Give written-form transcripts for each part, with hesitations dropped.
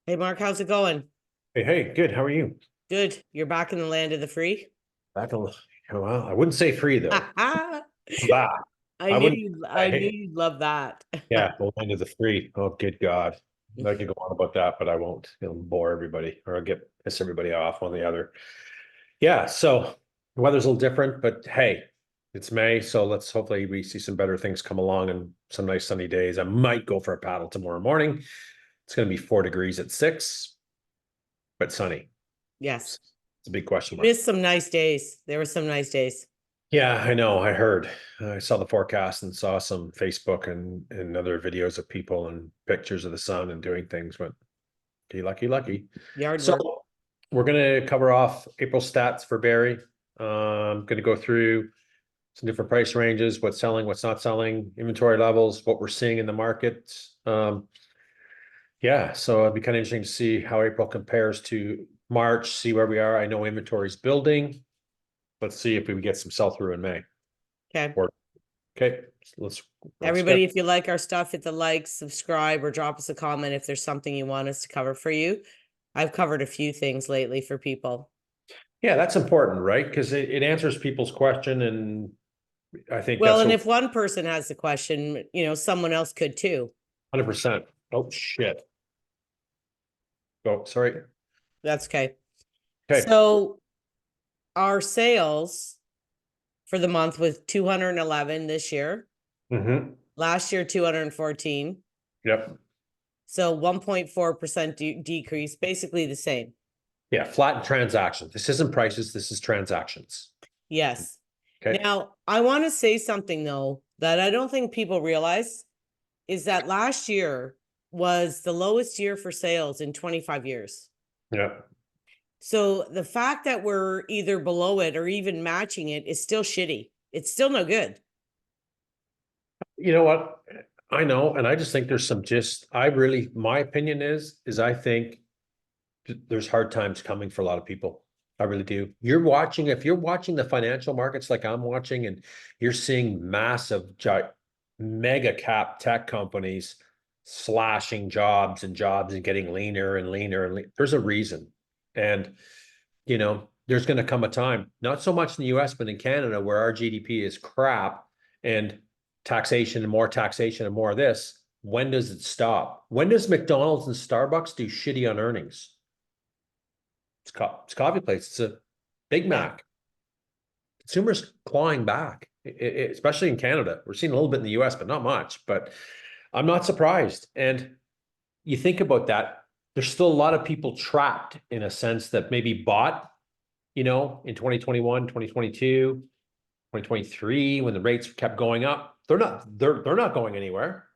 Hey Mark, how's it going? Hey, good. How are you? Good. You're back in the land of the free? Back on, well, I wouldn't say free though. I I'm back. I knew wouldn't. you I I knew hate. you'd love that. Yeah, the land of the free. Oh, good God. I could go on about that, but I won't. It'll bore everybody, or I'll piss everybody off on the other. Yeah. So the weather's a little different, but hey, it's May, so let's hopefully we see some better things come along and some nice sunny days. I might go for a paddle tomorrow morning. It's going to be 4 degrees at 6, but sunny. Yes. It's a big question mark. Missed some nice days. There were some nice days. Yeah, I know. I heard. I saw the forecast and saw some Facebook and other videos of people and pictures of the sun and doing things, but okay, lucky, lucky. Yard So work. we're gonna cover off April stats for Barrie. Gonna go through some different price ranges, what's selling, what's not selling, inventory levels, what we're seeing in the market. Yeah, so it'd be kind of interesting to see how April compares to March, see where we are. I know inventory is building. Let's see if we get some sell through in May. Okay. Or okay, let's get Everybody, if you like our stuff, hit the like, subscribe, or drop us a comment if there's something you want us to cover for you. I've covered a few things lately for people. yeah, that's important, right? Because it answers people's question, and I think Well, that's and what if one person has the question, someone else could too. 100%. Oh shit. Oh, sorry. That's okay. Okay. So our sales for the month was 211 this year. Mm-hmm. Last year, 214. Yep. So 1.4% decrease, basically the same. Yeah, flat transactions. This isn't prices, this is transactions. Yes. Okay. Now, I want to say something though that I don't think people realize is that last year was the lowest year for sales in 25 years. Yeah. So the fact that we're either below it or even matching it is still shitty. It's still no good. You know what? I know, and I just think there's some I really, my opinion is I think there's hard times coming for a lot of people. I really do. If you're watching the financial markets like I'm watching, and you're seeing mega cap tech companies slashing jobs and getting leaner and leaner and there's a reason. And there's going to come a time, not so much in the US, but in Canada, where our GDP is crap and taxation and more of this. When does it stop? When does McDonald's and Starbucks do shitty on earnings? It's coffee place. It's a Big Yeah. Mac. Consumers clawing back, especially in Canada. We're seeing a little bit in the US, but not much. But I'm not surprised. And you think about that, there's still a lot of people trapped in a sense that maybe bought, in 2021, 2022, 2023, when the rates kept going up. They're not going anywhere.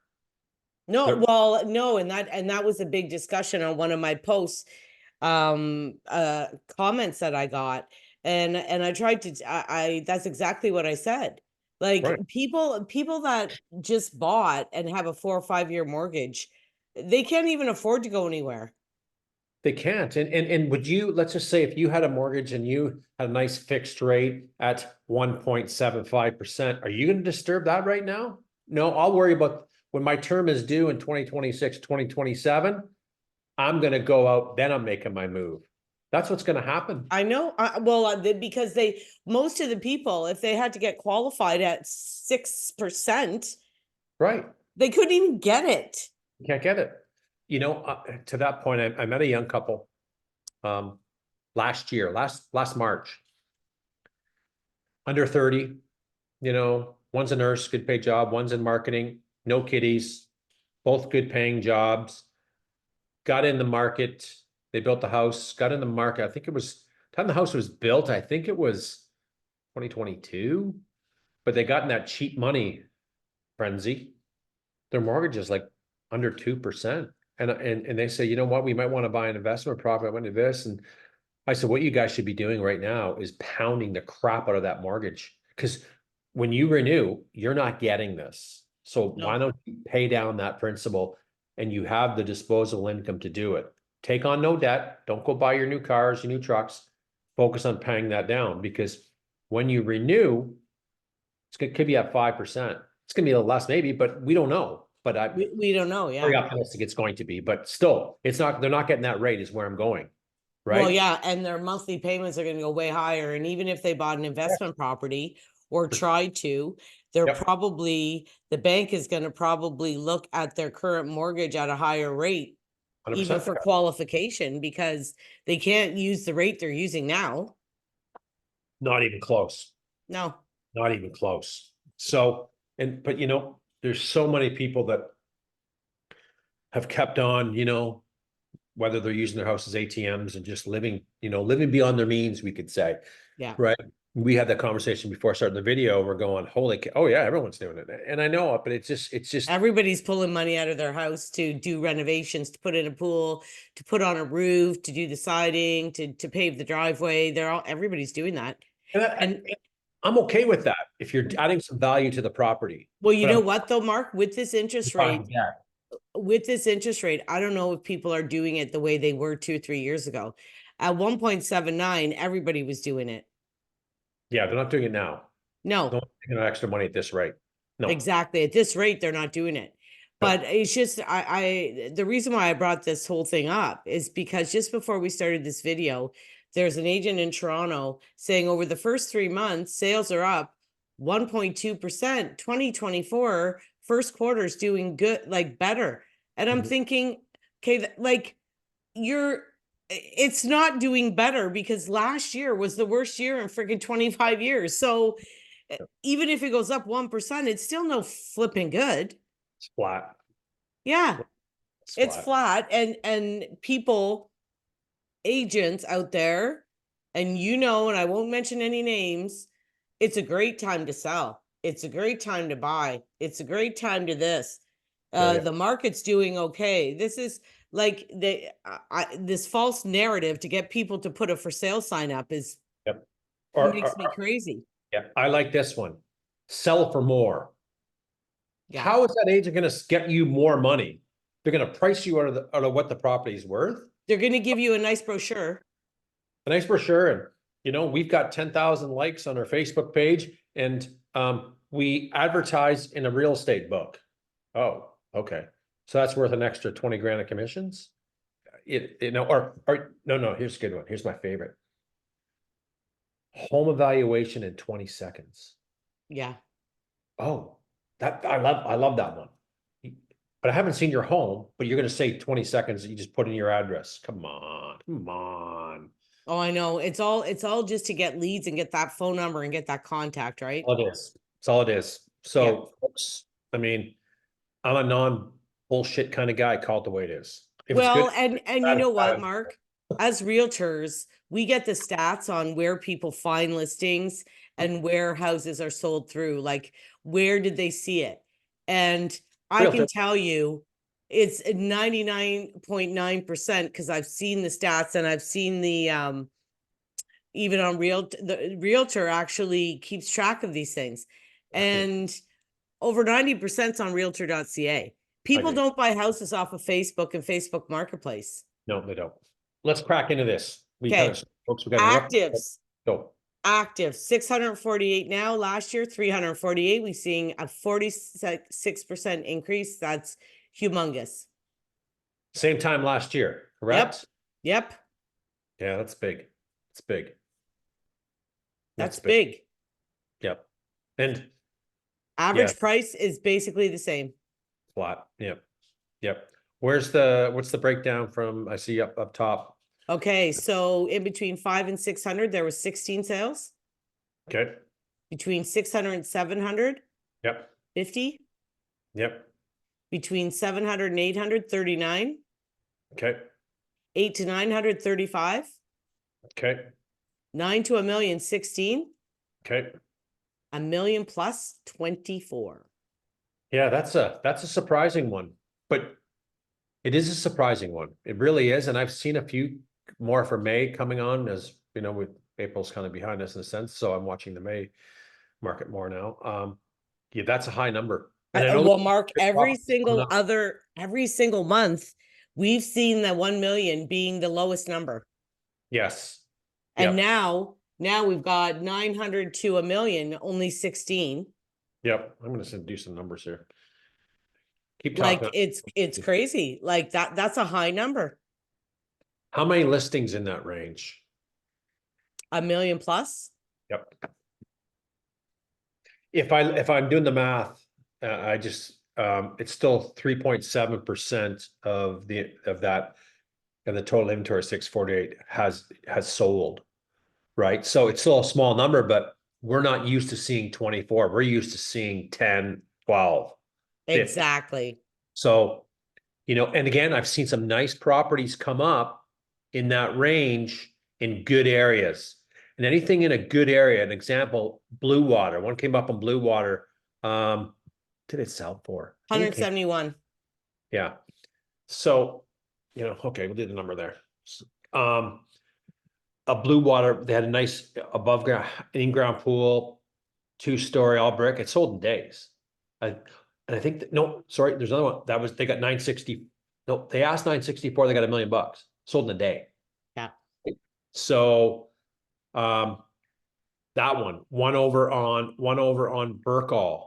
No, They're well, no, and that was a big discussion on one of my posts, comments that I got. And I tried to I that's exactly what I said. Like right. people that just bought and have a 4 or 5 year mortgage, they can't even afford to go anywhere. They can't. And would you, let's just say if you had a mortgage and you had a nice fixed rate at 1.75%, are you going to disturb that right now? No, I'll worry about when my term is due in 2026, 2027. I'm going to go out, then I'm making my move. That's what's going to happen. I know. Because most of the people, if they had to get qualified at 6%, Right. they couldn't even get it. You can't get it. To that point, I met a young couple last March, under 30, one's a nurse, good paid job, one's in marketing, no kiddies, both good paying jobs, got in the market. They built the house, got in the market. I think it was time the house was built. I think it was 2022, but they got in that cheap money frenzy. Their mortgage is like under 2%. And they say, you know what, we might want to buy an investment property. I want to do this. And I said, what you guys should be doing right now is pounding the crap out of that mortgage. Because when you renew, you're not getting this. So why No. don't you pay down that principal and you have the disposable income to do it? Take on no debt. Don't go buy your new cars, your new trucks. Focus on paying that down, because when you renew, could be at 5%. It's going to be a little less maybe, but we don't know. but I'm We don't know, very yeah. optimistic it's going to be, but still, they're not getting that rate is where I'm going, Well, right? yeah, and their monthly payments are gonna go way higher, and even if they bought an investment property or tried to, they're Yep, probably, the bank is gonna probably look at their current mortgage at a higher rate, even 100%. for qualification, because they can't use the rate they're using now. Not even close. No, Not even close. So, but there's so many people that have kept on, whether they're using their house as ATMs and just living beyond their means, we could say, yeah. right? We had that conversation before starting the video. We're going, oh yeah, everyone's doing it. And I know it, but it's just, Everybody's pulling money out of their house to do renovations, to put in a pool, to put on a roof, to do the siding, to pave the driveway. Everybody's doing that. and And I'm okay with that if you're adding some value to the property. well, you But know I'm what though, Mark, with this interest rate, I don't know if people are doing it the way they were 2 or 3 years ago. At 1.79, everybody was doing it. yeah, they're not doing it now. No, No, taking extra money at this rate. No. exactly. At this rate, they're not doing it. No. But it's just, the reason why I brought this whole thing up is because just before we started this video, there's an agent in Toronto saying over the first 3 months, sales are up 1.2%, 2024, first quarter's doing good, like better. And I'm Mhm. thinking, okay, like it's not doing better because last year was the worst year in freaking 25 years. So even if it goes up 1%, it's still no flipping good. It's flat. Yeah, It's it's flat. flat, and people, agents out there, and and I won't mention any names, it's a great time to sell. It's a great time to buy. It's a great time to this. Yeah, yeah. The market's doing okay. This is like this false narrative to get people to put a for sale sign up is Yep. makes me crazy. Yeah, I like this one. Sell for more. Yeah. How is that agent going to get you more money? They're going to price you out of what the property is worth. They're going to give you a nice brochure. A nice brochure, and we've got 10,000 likes on our Facebook page, and we advertise in a real estate book. Oh, okay. So that's worth an extra 20 grand of commissions. Or no, here's a good one. Here's my favorite. Home evaluation in 20 seconds. Yeah. Oh, that I love that one. But I haven't seen your home, but you're going to say 20 seconds that you just put in your address. Come on. Come on. Oh, I know. It's all just to get leads and get that phone number and get that contact, right? All it is. That's all it is. So, folks, I mean, I'm a non-bullshit kind of guy. Call it the way it is. If it's good, Well, and you bad, know it's what, bad. Mark? As realtors, we get the stats on where people find listings and where houses are sold through. Like, where did they see it? And I can Realtor. tell you it's 99.9% because I've seen the stats and I've seen the even on the realtor actually keeps track of these things. And over 90% is on realtor.ca. I People agree. don't buy houses off of Facebook and Facebook Marketplace. No, they don't. Let's crack into this. Okay. Folks, we got to interrupt. Actives. Go. Active 648 now. Last year, 348. We're seeing a 46% increase. That's humongous. Same time last year, correct? Yep. Yeah, that's big. It's big. That's big. Yep. And Average yeah, price is basically the same. flat. Yep. Yep. What's the breakdown from, I see up top. Okay, so in between 5 and 600, there was 16 sales. Okay. Between 600 and 700, Yep. 50. Yep. Between 700 and 800, 39. Okay. 8 to 900, 35. Okay. 9 to a million, 16. Okay. A million plus, 24. Yeah, that's a surprising one, but it is a surprising one. It really is. And I've seen a few more for May coming on, as with April's kind of behind us in a sense. So I'm watching the May market more now. Yeah, that's a high number. And I know Well, Mark, every single month, we've seen the 1 million being the lowest number. yes. And Yep. now we've got 900 to a million, only 16. Yep. I'm going to do some numbers here. Keep Like talking. it's crazy. Like that's a high number. How many listings in that range? 1 million plus. Yep. If I'm doing the math, I just it's still 3.7% of the total inventory 648 has sold, right? So it's still a small number, but we're not used to seeing 24. We're used to seeing 10, 12, 50. Exactly. So, and again, I've seen some nice properties come up in that range in good areas. And anything in a good area, an example, Blue Water. One came up on Blue Water. Did it sell for? I think it came- 171. yeah. So, okay, we'll do the number there. Um, a Blue Water, they had a nice above ground, in-ground pool, 2-story, all brick. It sold in days. And I think that, no, sorry, there's another one. They got 960. No, they asked 964, they got $1 million. Sold in a day. Yeah. So that one over on Burkall.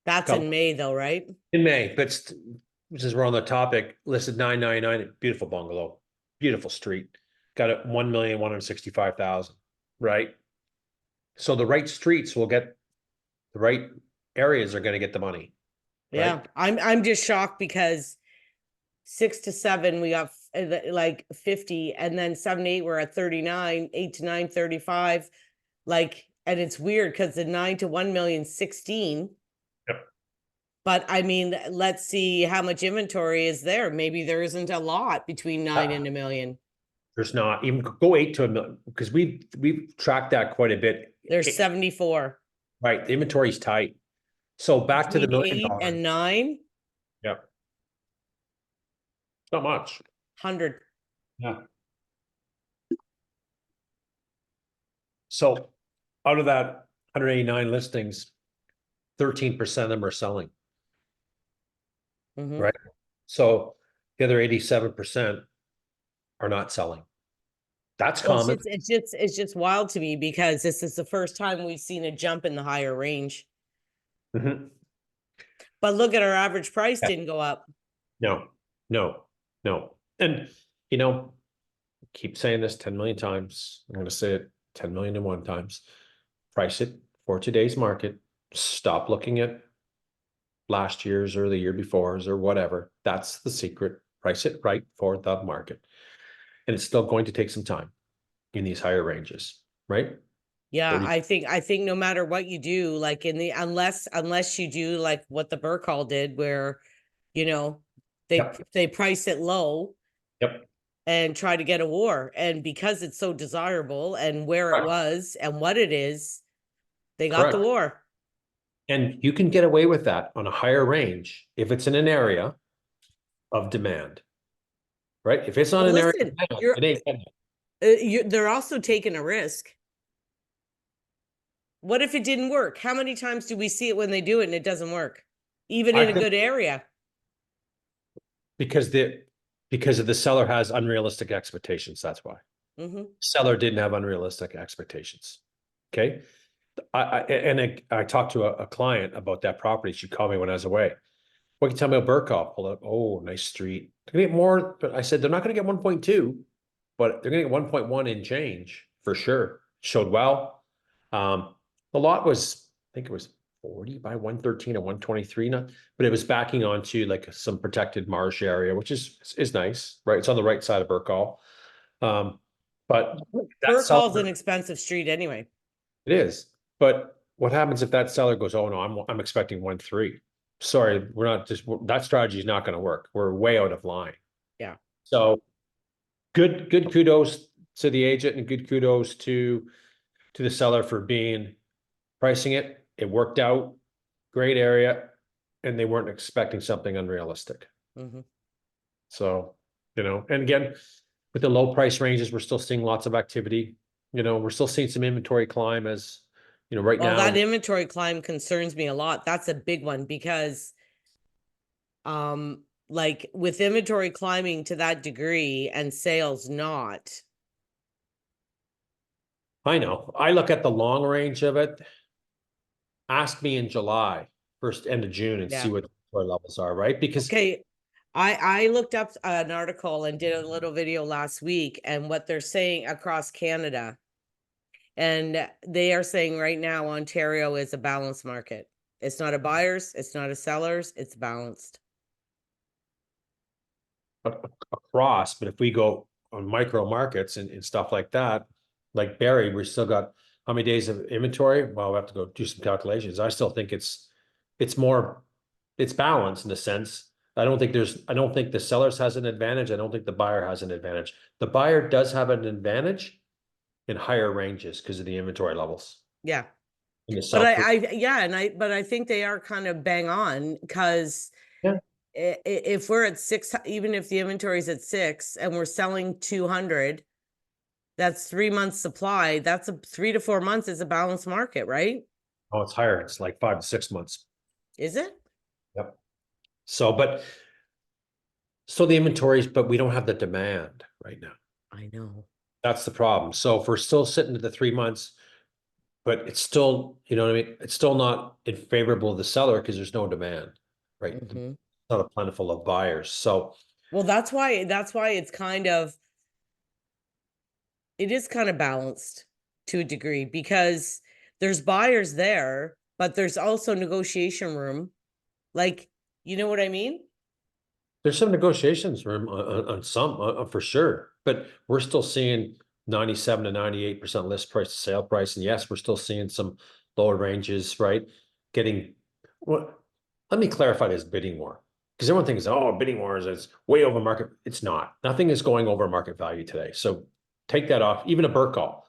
That's in May though, right? In May, but since we're on the topic, listed 999, beautiful bungalow, beautiful street, got it 1,165,000, right? So the right streets will get the right areas are going to get the money, Yeah. right? I'm just shocked because 6 to 7 we got like 50, and then 7 to 8 we're at 39, 8 to 9 35. Like, and it's weird because the 9 to 1 million 16. Yep. But I mean, let's see how much inventory is there. Maybe there isn't a lot between 9 and 1 million. There's not even go 8 to 1 million because we've tracked that quite a bit. There's 74. Right, the inventory's tight. So back to the $1 Between 8 million. and 9, Yep. Not much. 100. Yeah. So out of that 189 listings, 13% of them are selling, Mhm. right? So the other 87% are not selling. That's Well, common. it's just wild to me because this is the first time we've seen a jump in the higher range. Mhm. But look at our average price Yeah. didn't go up. No, no, no. And keep saying this 10 million times. I'm going to say it 10 million and one times. Price it for today's market. Stop looking at last year's or the year before's or whatever. That's the secret. Price it right for the market. And it's still going to take some time in these higher ranges, right? Yeah, 30. I think no matter what you do, like in the unless you do like what the Burkall did, where you know Yep. they price it low Yep. and try to get a war, and because it's so desirable and where it Correct. was and what it is, they got the Correct. war. And you can get away with that on a higher range if it's in an area of demand, right? If it's not Well, an area of listen, demand, it ain't getting they're also taking a risk. What if it didn't work? How many times do we see it when they do it and it doesn't work, even I in a think good area? because of the seller has unrealistic expectations. That's why. Mm-hmm. Seller didn't have unrealistic expectations. Okay. I talked to a client about that property. She called me when I was away. What can you tell me about Burkhoff? Pulled up. Oh, nice street. They're gonna get more, but I said they're not gonna get 1.2, but they're gonna get 1.1 in change for sure. Showed well. The lot was, I think it was 40 by 113 and 123, not, but it was backing onto like some protected marsh area, which is nice, right? It's on the right side of Burkall. But that Burkall's seller, an expensive street anyway. it is. But what happens if that seller goes, oh no, I'm expecting 1.3. Sorry, we're not just that strategy is not going to work. We're way out of line. Yeah. So good kudos to the agent and good kudos to the seller for pricing it. It worked out, great area, and they weren't expecting something unrealistic. Mm-hmm. So, and again, with the low price ranges, we're still seeing lots of activity. We're still seeing some inventory climb as, right Well, now. that inventory climb concerns me a lot. That's a big one because, like with inventory climbing to that degree and sales not. I know. I look at the long range of it. Ask me in July first end of June and see Yeah. what our levels are, right? Because Okay. I looked up an article and did a little video last week, and what they're saying across Canada. And they are saying right now Ontario is a balanced market. It's not a buyer's, it's not a seller's, it's balanced. across, but if we go on micro markets and stuff like that, like Barrie, we still got how many days of inventory? Well, we have to go do some calculations. I still think it's more, it's balanced in a sense. I don't think the sellers has an advantage. I don't think the buyer has an advantage. The buyer does have an advantage in higher ranges because of the inventory levels. Yeah. In the But sell-through. but I think they are kind of bang on, because Yeah. if we're at 6, even if the inventory is at 6 and we're selling 200, that's 3 months supply. That's 3 to 4 months is a balanced market, right? Oh, it's higher. It's like 5 to 6 months. Is it? Yep. So, the inventories, but we don't have the demand right now. I know. That's the problem. So if we're still sitting at the 3 months, but it's still, you know what I mean? It's still not in favorable of the seller because there's no demand, right? Mhm. Not a plentiful of buyers. So Well, that's why it's kind of, it is kind of balanced to a degree, because there's buyers there, but there's also negotiation room. Like, you know what I mean? there's some negotiations room on some for sure, but we're still seeing 97 to 98% list price to sale price. And yes, we're still seeing some lower ranges, right? Getting what? Let me clarify this bidding war, because everyone thinks, oh, bidding wars is way over market. It's not. Nothing is going over market value today. So take that off. Even a Burke call.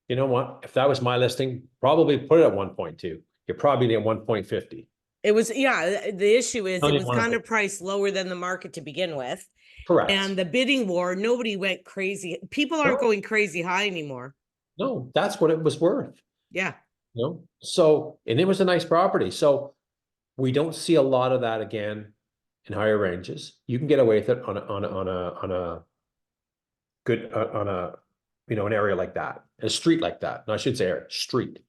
You know what? If that was my listing, probably put it at 1.2. You're probably at 1.50. It was, yeah, the issue is Don't it even was want kind to. of priced lower than the market to begin with. Correct. And the bidding war, nobody went crazy. People aren't No, going crazy high anymore. no, that's what it was worth. Yeah. You know, so, and it was a nice property. So we don't see a lot of that again in higher ranges. You can get away with it on a good, on a, an area like that, a street like that. No, I should say area, street,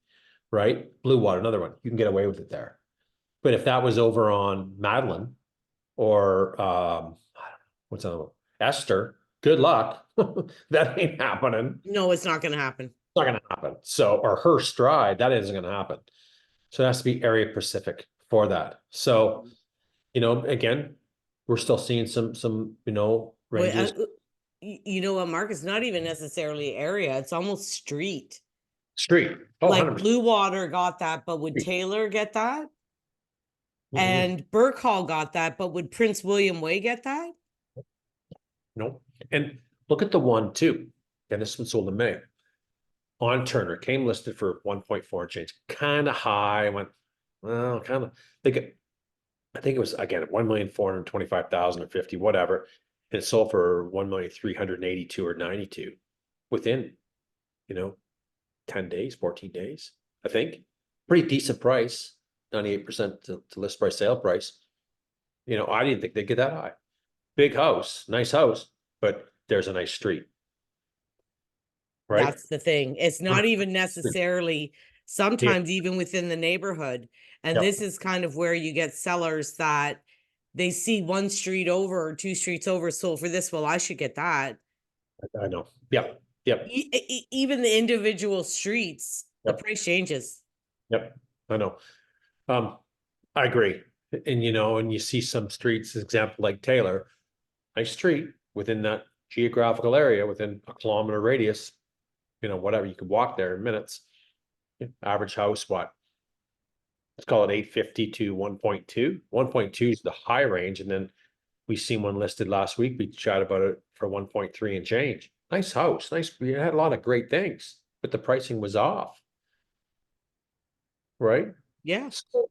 right? Blue Water, another one. You can get away with it there. But if that was over on Madeline or, what's another one? Esther, good luck. That ain't happening. No, it's not going to happen. It's not going to happen. So, or her stride, that isn't going to happen. So it has to be area specific for that. So, again, we're still seeing some, Wait, ranges. you know what, Mark? It's not even necessarily area. It's almost street. Street. Oh, Like 100%. Blue Water got that, but would Taylor get that? Mhm. And Burke Hall got that, but would Prince William Way get that? No. And look at the one too. And this one sold in May. On Turner, came listed for 1.4 change. Kind of high. Went, well, kind of. I think it was again 1,425,000 or 50, whatever. And it sold for 1,382 or 92 within, you know, 10 days, 14 days, I think. Pretty decent price, 98% to list price, sale price. I didn't think they'd get that high. Big house, nice house, but there's a nice street, right? That's the thing. It's not even necessarily, Yeah. sometimes even within the neighborhood. And Yep. this is kind of where you get sellers that they see one street over or 2 streets over sold for this. Well, I should get that. I know. Yep. Yep. Even the individual streets, the Yep. price changes. Yep. I know. I agree. And you see some streets, example like Taylor, nice street within that geographical area, within a kilometer radius, whatever, you could walk there in minutes. Average house, what? Let's call it 850 to 1.2. 1.2 is the high range. And then we seen one listed last week. We chatted about it for 1.3 and change. Nice house. Nice. We had a lot of great things, but the pricing was off. Right? Yeah. So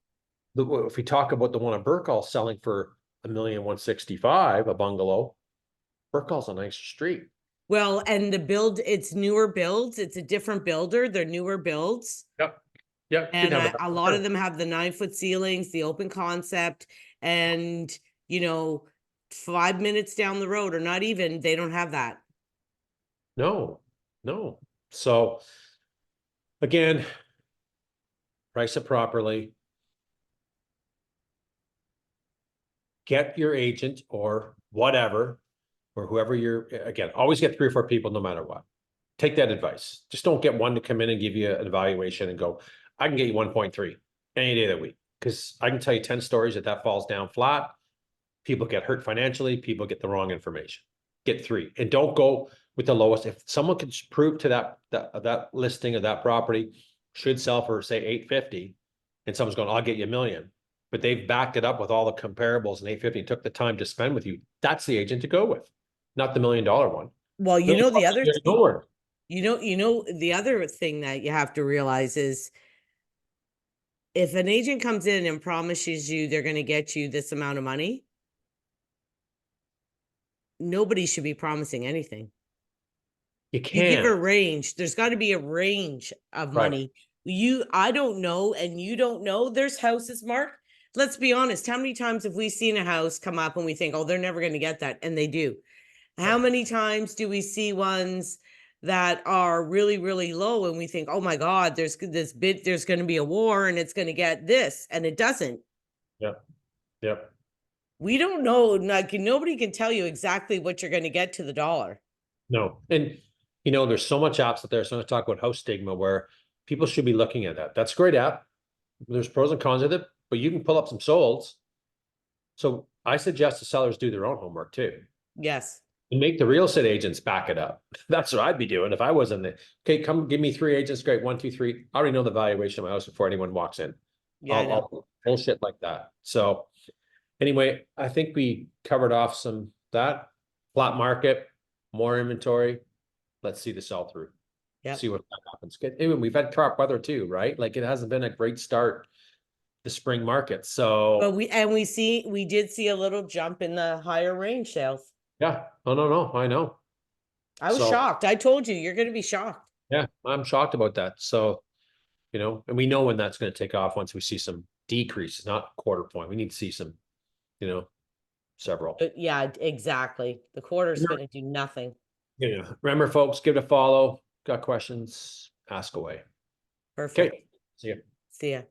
if we talk about the one at Burkall selling for 1,165,000, a bungalow, Burkall's a nice street. Well, and the build, it's newer builds. It's a different builder. They're newer builds. Yep. Yep. And a lot of them have the 9-foot ceilings, the open concept, and 5 minutes down the road, or not even, they don't have that. No, no. So again, price it properly. get your agent or whatever, or whoever again, always get 3 or 4 people no matter what. Take that advice. Just don't get one to come in and give you an evaluation and go, I can get you 1.3 any day of the week. Because I can tell you 10 stories that falls down flat. People get hurt financially. People get the wrong information. Get 3 and don't go with the lowest. If someone can prove to that listing of that property should sell for say 850, and someone's going, I'll get you $1 million, but they've backed it up with all the comparables and 850 and took the time to spend with you. That's the agent to go with, not the $1 million one. Well, you know, the other thing, nowhere. the other thing that you have to realize is if an agent comes in and promises you they're going to get you this amount of money, nobody should be promising anything. You You give a can't. range. There's got to be a range of Right. money. I don't know, and you don't know. There's houses, Mark. Let's be honest. How many times have we seen a house come up and we think, oh, they're never going to get that, and they do? How many times do we see ones that are really, really low and we think, oh my God, there's this bid, there's going to be a war and it's going to get this, and it doesn't. Yep. Yep. We don't know. Like, nobody can tell you exactly what you're going to get to the dollar. No. And, you know, there's so much apps out there. So I'm going to talk about house stigma where people should be looking at that. That's a great app. There's pros and cons of it, but you can pull up some solds. So I suggest the sellers do their own homework too. Yes. And make the real estate agents back it up. That's what I'd be doing if I was in the, okay, come give me 3 agents. Great. 1, 2, 3. I already know the valuation of my house before anyone walks in. Yeah, I know. I'll bullshit like that. So anyway, I think we covered off that flat market, more inventory. Let's see the sell through. Yep. See what happens. Even we've had crop weather too, right? Like it hasn't been a great start, the spring market. So But we did see a little jump in the higher range sales. yeah. Oh no, I know. I was shocked. I told you, you're going to be shocked. Yeah, I'm shocked about that. So, you know, and we know when that's going to take off once we see some decreases, not quarter point. We need to see some, you know, several. But yeah, exactly. The quarter's going to do nothing. Yeah. Remember, folks, give it a follow. Got questions? Ask away. Perfect. Okay. See ya. See ya.